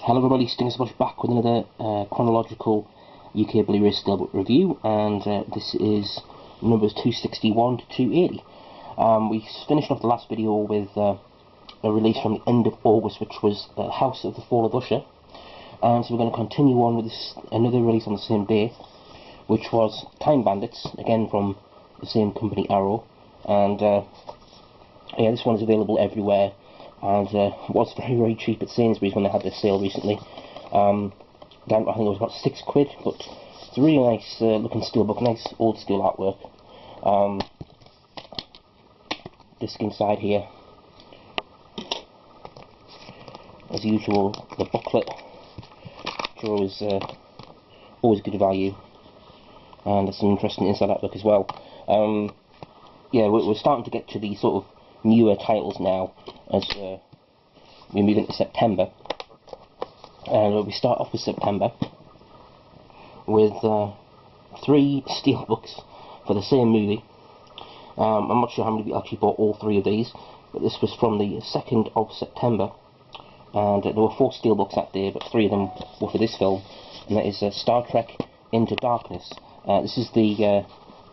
Hello everybody, Stinger's back with another chronological UK Bluray Steelbook review, and this is numbers 261 to 280. We finished off the last video with a release from the end of August, which was House of the Fall of Usher, and so we're going to continue on with another release on the same day, which was Time Bandits, again from the same company Arrow, and yeah, this one is available everywhere. And was very cheap at Sainsbury's when they had their sale recently. Down I think it was about £6, but it's a really nice looking steelbook, nice old school artwork. Disc inside here, as usual, the booklet, which is always good value, and there's some interesting inside artwork as well. Yeah, we're starting to get to the sort of newer titles now as we move into September, and we start off with September with 3 steelbooks for the same movie. I'm not sure how many people actually bought all 3 of these, but this was from the 2nd of September, and there were 4 steelbooks that day, but 3 of them were for this film, and that is Star Trek Into Darkness. This is the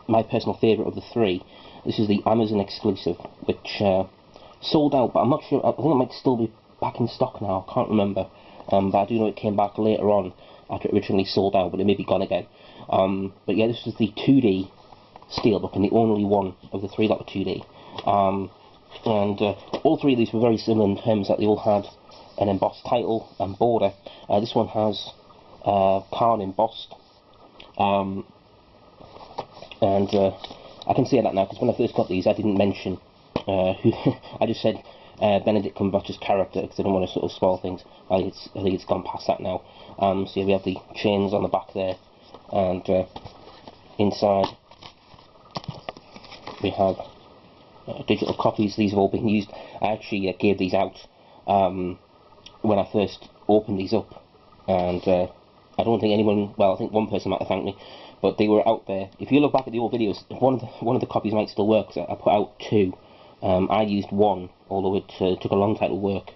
my personal favourite of the 3. This is the Amazon exclusive, which sold out, but I'm not sure. I think it might still be back in stock now. I can't remember, but I do know it came back later on after it originally sold out, but it may be gone again. But yeah, this was the 2D steelbook, and the only one of the 3 that were 2D. And all 3 of these were very similar in terms that they all had an embossed title and border. This one has Khan embossed, and I can say that now, because when I first got these I didn't mention who I just said Benedict Cumberbatch's character, because I don't want to sort of spoil things. I think it's gone past that now. So yeah, we have the chains on the back there, and inside we have digital copies. These have all been used. I actually gave these out when I first opened these up, and I don't think anyone, well, I think one person might have thanked me, but they were out there. If you look back at the old videos, one of the copies might still work, so I put out 2. I used 1, although it took a long time to work,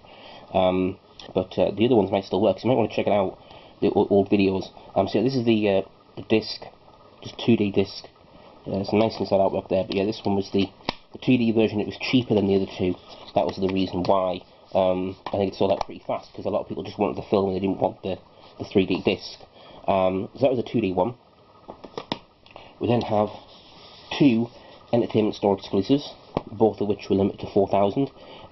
but the other ones might still work, so you might want to check it out, the old videos. So this is the disc, just 2D disc. Some nice inside artwork there, but yeah, this one was the 2D version. It was cheaper than the other 2. That was the reason why. I think it sold out pretty fast, because a lot of people just wanted the film and they didn't want the 3D disc. So that was a 2D one. We then have 2 entertainment store exclusives, both of which were limited to 4,000.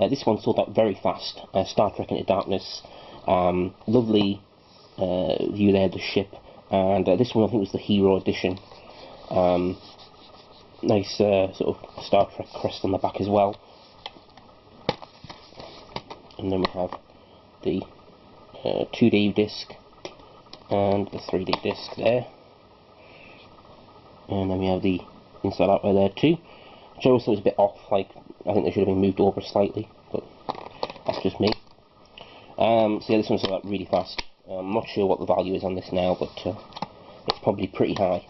This one sold out very fast. Star Trek Into Darkness, lovely view there of the ship, and this one I think was the Hero Edition. Nice sort of Star Trek crest on the back as well. And then we have the 2D disc and the 3D disc there. And then we have the inside artwork there too, which I also was a bit off. Like, I think they should have been moved over slightly, but that's just me. So yeah, this one's sold out really fast. I'm not sure what the value is on this now, but it's probably pretty high.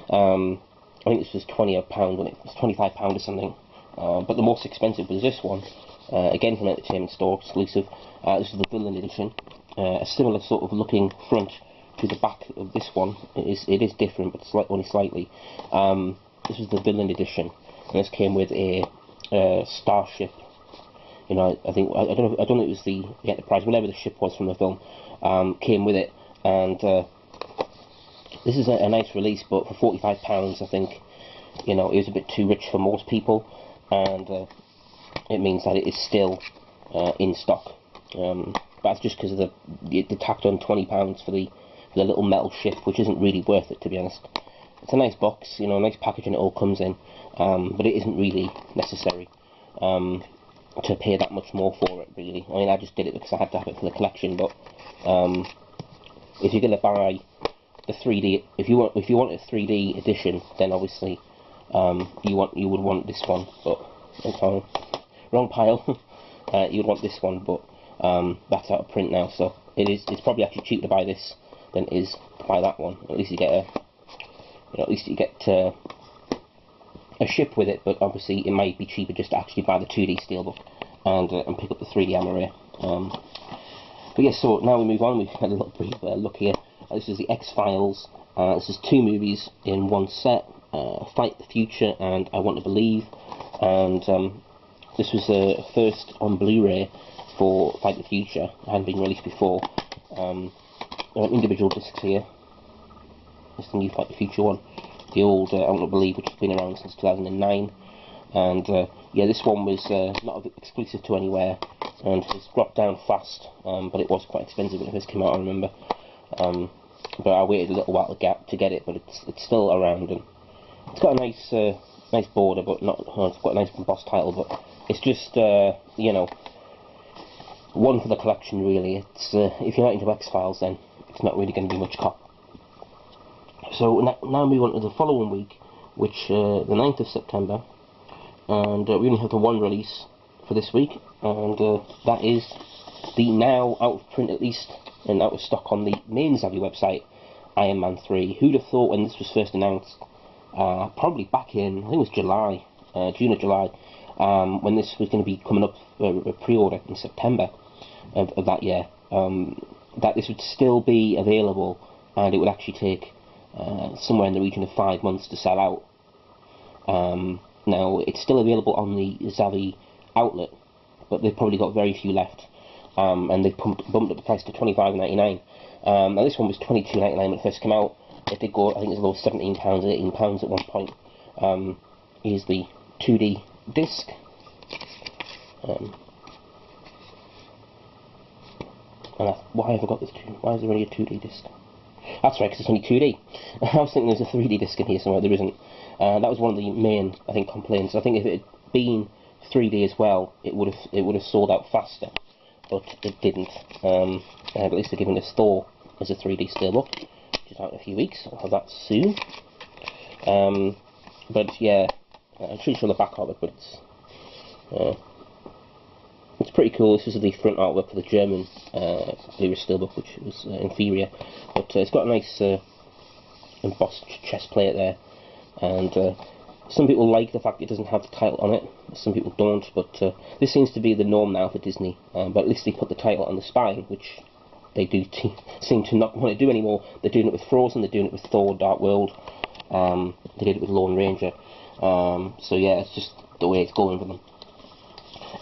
I think this was £20 when it was £25 or something. But the most expensive was this one, again from Entertainment Store exclusive. This is the Villain Edition. A similar sort of looking front to the back of this one. It is different, but only slightly. This is the Villain Edition, and this came with a starship. You know, I think I don't know if it was the Enterprise, whatever the ship was from the film, came with it. And this is a nice release, but for £45, I think, you know, it was a bit too rich for most people, and it means that it is still in stock. But that's just because of the tacked on £20 for the little metal ship, which isn't really worth it, to be honest. It's a nice box, you know, nice packaging it all comes in, but it isn't really necessary to pay that much more for it, really. I mean, I just did it because I had to have it for the collection, but if you're going to buy the 3D, if you want a 3D edition, then obviously you would want this one, but okay, wrong pile. You would want this one, but that's out of print now, so it's probably actually cheaper to buy this than it is to buy that one. At least you get a ship with it, but obviously it might be cheaper just to actually buy the 2D steelbook and pick up the 3D Amaray. But yes, so now we move on. We've had a little brief look here. This is the X-Files. This is 2 movies in one set. Fight the Future and I Want to Believe. And this was first on Blu-ray for Fight the Future. It hadn't been released before. Individual discs here. This is the new Fight the Future one. The old I Want to Believe, which has been around since 2009. And yeah, this one was not exclusive to anywhere, and it's dropped down fast, but it was quite expensive when it first came out, I remember. But I waited a little while to get it, but it's still around, and it's got a nice border, but not it's got a nice embossed title, but it's just you know, one for the collection really. It's if you're not into X-Files, then it's not really going to be much cop. So now move on to the following week, which the 9th of September. And we only have the one release for this week, and that is the now out of print, at least, and out of stock on the main Zavvi website, Iron Man 3. Who'd have thought when this was first announced, probably back in, I think it was July, June or July, when this was going to be coming up for a pre-order in September of that year, that this would still be available, and it would actually take somewhere in the region of 5 months to sell out. Now, it's still available on the Zavvi outlet, but they've probably got very few left, and they've bumped up the price to $25.99. Now, this one was $22.99 when it first came out. It did go, I think it was about £17, £18 at one point. Here's the 2D disc. Why have I got this? Why is there only a 2D disc? That's right, because it's only 2D. I was thinking there's a 3D disc in here somewhere. There isn't. That was one of the main, I think, complaints. I think if it had been 3D as well, it would have sold out faster, but it didn't. At least they're giving us Thor as a 3D steelbook, which is out in a few weeks. I'll have that soon. But yeah, I'm pretty sure the back of it, but it's pretty cool. This is the front artwork for the German Bluray Steelbook, which was inferior, but it's got a nice embossed chest plate there. And some people like the fact it doesn't have the title on it, some people don't, but this seems to be the norm now for Disney. But at least they put the title on the spine, which they do seem to not want to do anymore. They're doing it with Frozen, they're doing it with Thor, Dark World, they did it with Lone Ranger. So yeah, it's just the way it's going for them.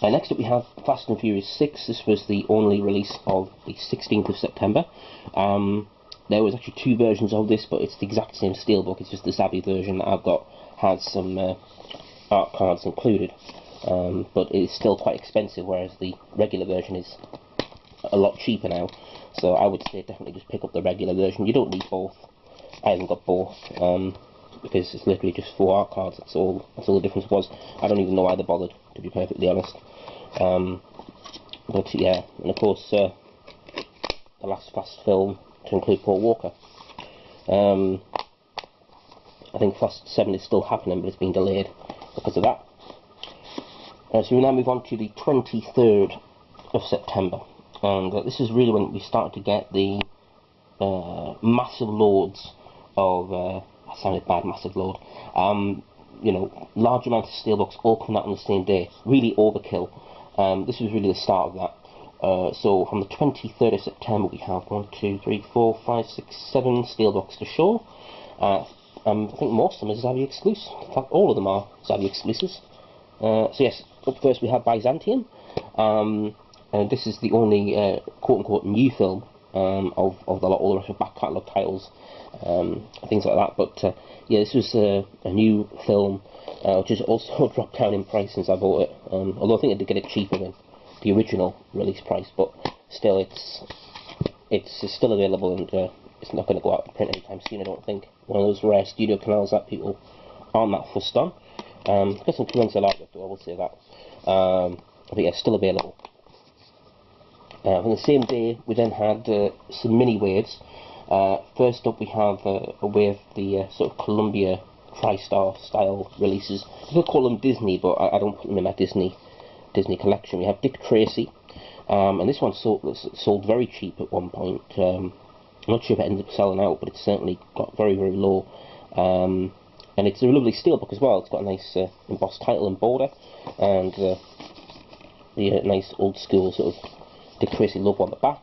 Next up we have Fast and Furious 6. This was the only release of the 16th of September. There was actually 2 versions of this, but it's the exact same steelbook. It's just the Zavvi version that I've got has some art cards included, but it's still quite expensive, whereas the regular version is a lot cheaper now. So I would say definitely just pick up the regular version. You don't need both. I haven't got both because it's literally just 4 art cards. That's all the difference was. I don't even know why they bothered, to be perfectly honest. But yeah, and of course the last Fast film to include Paul Walker. I think Fast 7 is still happening, but it's been delayed because of that. So we now move on to the 23rd of September, and this is really when we started to get the massive loads of, that sounded bad, massive load, you know, large amounts of steelbooks all coming out on the same day, really overkill. This was really the start of that. So from the 23rd of September we have 1, 2, 3, 4, 5, 6, 7 steelbooks to show. I think most of them are Zavvi exclusives. In fact, all of them are Zavvi exclusives. So yes, up first we have Byzantium. And this is the only quote-unquote new film of the lot. All the rest of back catalogue titles, things like that. But yeah, this was a new film, which has also dropped down in price since I bought it. Although I think I did get it cheaper than the original release price, but still it's still available, and it's not going to go out of print anytime soon, I don't think. One of those rare studio canals that people aren't that fussed on. Got some commensal artwork though, I will say that. But yeah, still available. On the same day we then had some mini waves. First up we have a wave, the sort of Columbia TriStar style releases. I could call them Disney, but I don't put them in my Disney collection. We have Dick Tracy, and this one sold very cheap at one point. I'm not sure if it ended up selling out, but it certainly got very, very low. And it's a lovely steelbook as well. It's got a nice embossed title and border, and the nice old school sort of Dick Tracy logo on the back.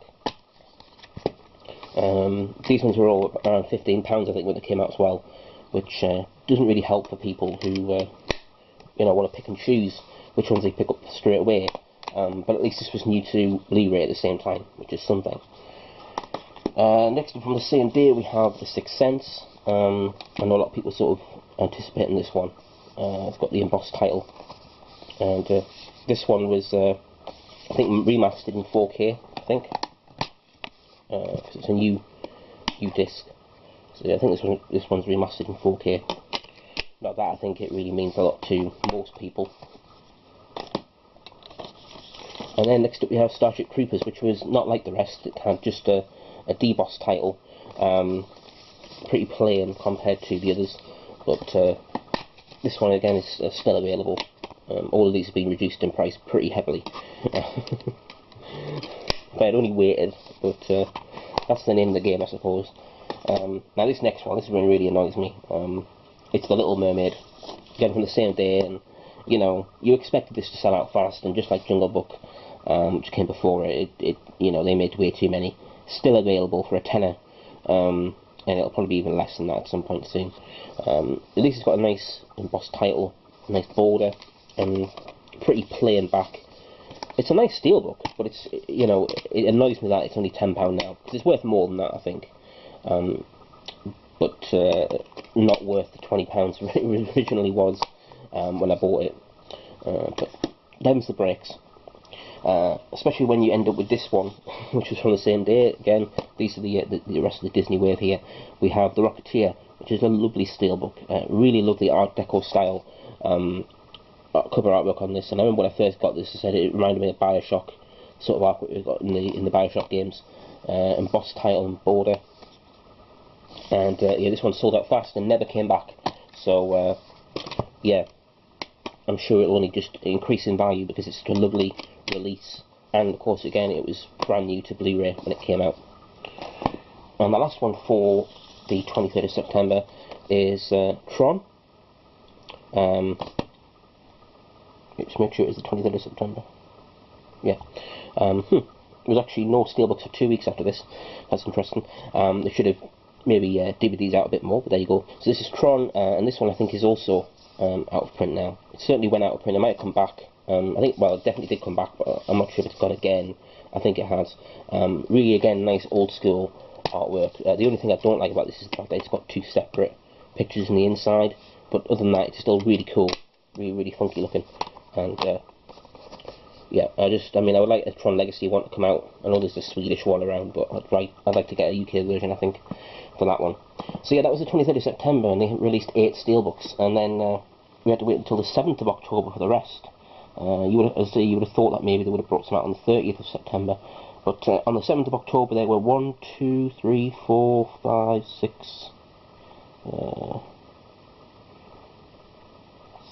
These ones were all around £15, I think, when they came out as well, which doesn't really help for people who you know, want to pick and choose which ones they pick up straight away. But at least this was new to Blu-ray at the same time, which is something. Next up, from the same day, we have The Sixth Sense. I know a lot of people sort of anticipating this one. It's got the embossed title, and this one was, I think, remastered in 4K. I think, because it's a new disc. So yeah, I think this one's remastered in 4K. Not that I think it really means a lot to most people. And then next up we have Starship Troopers, which was not like the rest. It had just a debossed title, pretty plain compared to the others, but this one again is still available. All of these have been reduced in price pretty heavily. If I had only waited, but that's the name of the game, I suppose. Now this next one, this one really annoys me. It's the Little Mermaid, again from the same day, and you know, you expected this to sell out fast, and just like Jungle Book, which came before it, you know, they made way too many. Still available for a tenner, and it'll probably be even less than that at some point soon. At least it's got a nice embossed title, a nice border, and pretty plain back. It's a nice steelbook, but it's, you know, it annoys me that it's only £10 now, because it's worth more than that, I think. But not worth the £20 it originally was when I bought it. But them's the breaks. Especially when you end up with this one, which was from the same day. Again, these are the rest of the Disney wave here. We have the Rocketeer, which is a lovely steelbook, really lovely Art Deco style cover artwork on this. And I remember when I first got this, I said it reminded me of Bioshock, sort of artwork we've got in the Bioshock games. Embossed title and border. And yeah, this one sold out fast and never came back. So yeah, I'm sure it'll only just increase in value because it's such a lovely release, and of course again it was brand new to Blu-ray when it came out. And the last one for the 23rd of September is Tron. Let's make sure it was the 23rd of September. Yeah. There was actually no steelbooks for 2 weeks after this. That's interesting. They should have maybe DVDs out a bit more, but there you go. So this is Tron, and this one I think is also out of print now. It certainly went out of print. It might have come back. I think, well, it definitely did come back, but I'm not sure if it's gone again. I think it has. Really, again, nice old school artwork. The only thing I don't like about this is the fact that it's got two separate pictures on the inside, but other than that, it's still really cool, really funky looking. And yeah, I mean, I would like a Tron Legacy one to come out. I know there's a Swedish one around, but I'd like to get a UK version, I think, for that one. So yeah, that was the 23rd of September, and they released 8 steelbooks, and then we had to wait until the 7th of October for the rest. You would have thought that maybe they would have brought some out on the 30th of September, but on the 7th of October there were 1, 2, 3, 4, 5, 6,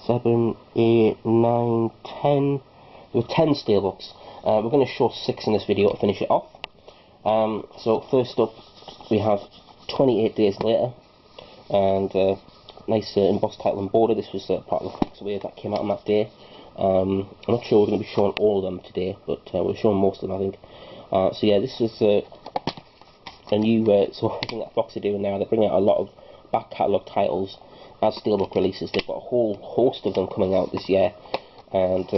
7, 8, 9, 10. There were 10 steelbooks. We're going to show 6 in this video to finish it off. So first up we have 28 Days Later, and nice embossed title and border. This was part of the Foxy wave that came out on that day. I'm not sure we're going to be showing all of them today, but we're showing most of them, I think. So yeah, this is a new sort of thing that Foxy are doing now. They're bringing out a lot of back catalogue titles as steelbook releases. They've got a whole host of them coming out this year, and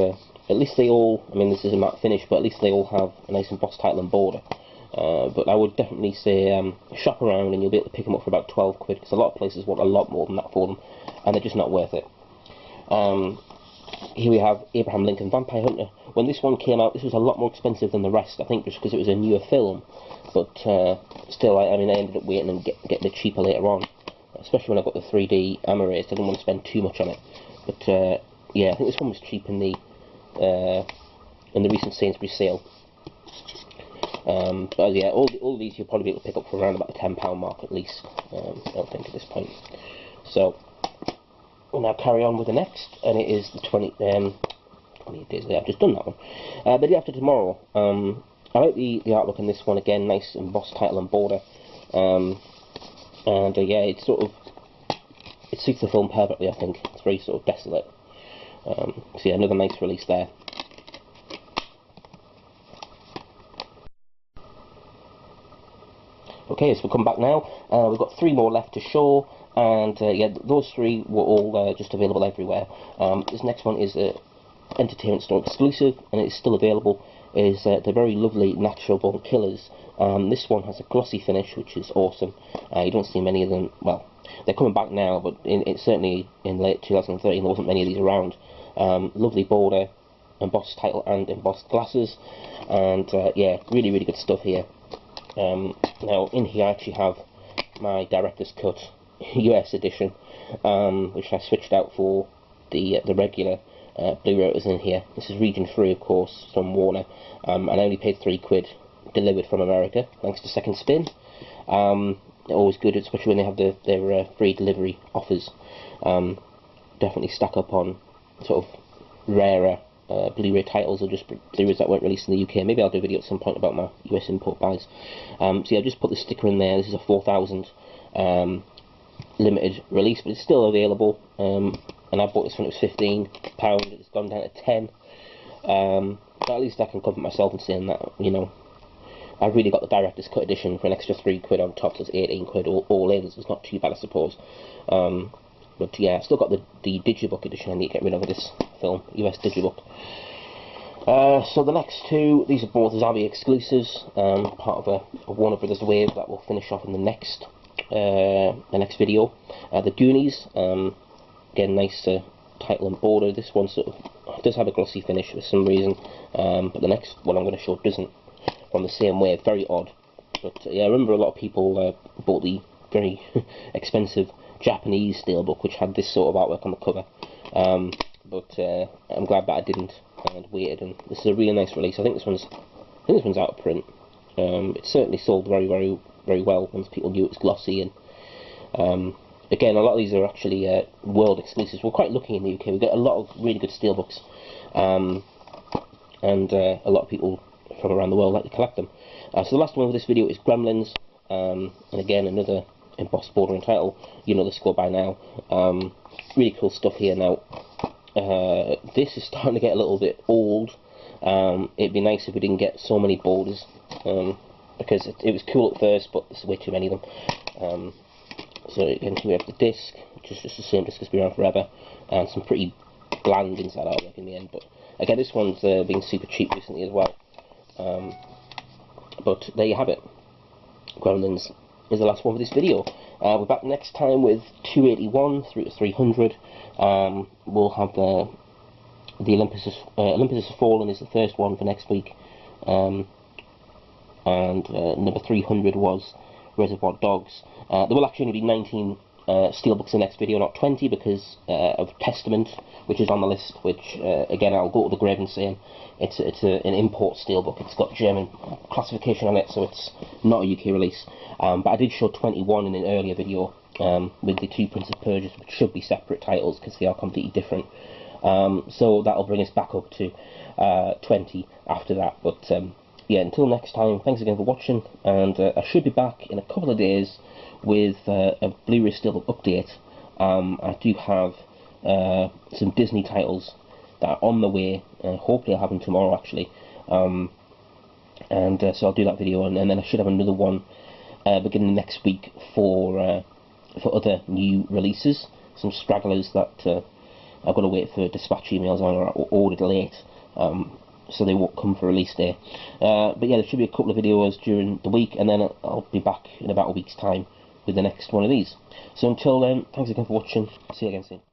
at least they all, I mean, this is a matte finish, but at least they all have a nice embossed title and border. But I would definitely say shop around and you'll be able to pick them up for about 12 quid, because a lot of places want a lot more than that for them, and they're just not worth it. Here we have Abraham Lincoln Vampire Hunter. When this one came out, this was a lot more expensive than the rest, I think, just because it was a newer film. But still, I mean, I ended up waiting and getting it cheaper later on, especially when I got the 3D Amarized. I didn't want to spend too much on it. But yeah, I think this one was cheap in the recent Sainsbury's sale. But yeah, all these you'll probably be able to pick up for around about the £10 mark at least, I don't think, at this point. So we'll now carry on with the next, and it is the 28 Days Later. I've just done that one. The day after tomorrow. I like the artwork in this one. Again, nice embossed title and border, and yeah, it suits the film perfectly. I think it's very sort of desolate. So yeah, another nice release there. Okay, so we'll come back now. We've got 3 more left to show, and yeah, those 3 were all just available everywhere. This next one is Entertainment Store exclusive, and it's still available. Is the very lovely Natural Born Killers. This one has a glossy finish, which is awesome. You don't see many of them. Well, they're coming back now, but certainly in late 2013 there wasn't many of these around. Lovely border, embossed title and embossed glasses, and yeah, really good stuff here. Now in here I actually have my Director's Cut US edition, which I switched out for the regular Blu-ray was in here. This is region 3, of course, from Warner, and I only paid £3 delivered from America, thanks to Second Spin. Always good, especially when they have their free delivery offers. Definitely stack up on sort of rarer Blu-ray titles, or just Blu-rays that weren't released in the UK. Maybe I'll do a video at some point about my US import buys. So yeah, I just put the sticker in there. This is a 4,000 limited release, but it's still available. And I bought this when it was £15. It's gone down to 10. But at least I can comfort myself in saying that, you know, I've really got the Director's Cut edition for an extra £3 on top, so it's £18 all in, so it's not too bad, I suppose. But yeah, I've still got the Digibook edition I need to get rid of this film, US Digibook. So the next 2, these are both Zavi exclusives, part of a Warner Brothers wave that will finish off in the next video. The Goonies, again, nice title and border. This one sort of does have a glossy finish for some reason, but the next one I'm going to show doesn't, from the same wave. Very odd. But yeah, I remember a lot of people bought the very expensive Japanese Steelbook, which had this sort of artwork on the cover. But I'm glad that I didn't and waited. And this is a really nice release. I think this one's out of print. It certainly sold very well once people knew it was glossy. And again, a lot of these are actually world exclusives. We're quite lucky in the UK. We get a lot of really good Steelbooks, and a lot of people from around the world like to collect them. So the last one of this video is Gremlins, and again, another embossed border and title. You know the score by now. Really cool stuff here. Now this is starting to get a little bit old. It'd be nice if we didn't get so many borders, because it was cool at first, but there's way too many of them. So again, here we have the disc, which is just the same disc as been around forever, and some pretty bland inside artwork in the end. But again, this one's been super cheap recently as well. But there you have it. Gremlins is the last one for this video. We're back next time with 281 through to 300. We'll have the Olympus Has Fallen is the first one for next week, and number 300 was Reservoir Dogs. There will actually only be 19 Steelbooks in the next video, not 20, because of Testament, which is on the list, which again, I'll go to the grave and say it's an import Steelbook. It's got German classification on it, so it's not a UK release. But I did show 21 in an earlier video with the 2 Prince of Persia, which should be separate titles because they are completely different. So that'll bring us back up to 20 after that. But yeah, until next time, thanks again for watching, and I should be back in a couple of days with a Bluray Steelbook update. I do have some Disney titles that are on the way. Hopefully I'll have them tomorrow, actually. So I'll do that video, and then I should have another one beginning next week for other new releases. Some stragglers that I've got to wait for dispatch emails on, or ordered late. So they won't come for release day. But yeah, there should be a couple of videos during the week, and then I'll be back in about a week's time with the next one of these. So until then, thanks again for watching. See you again soon.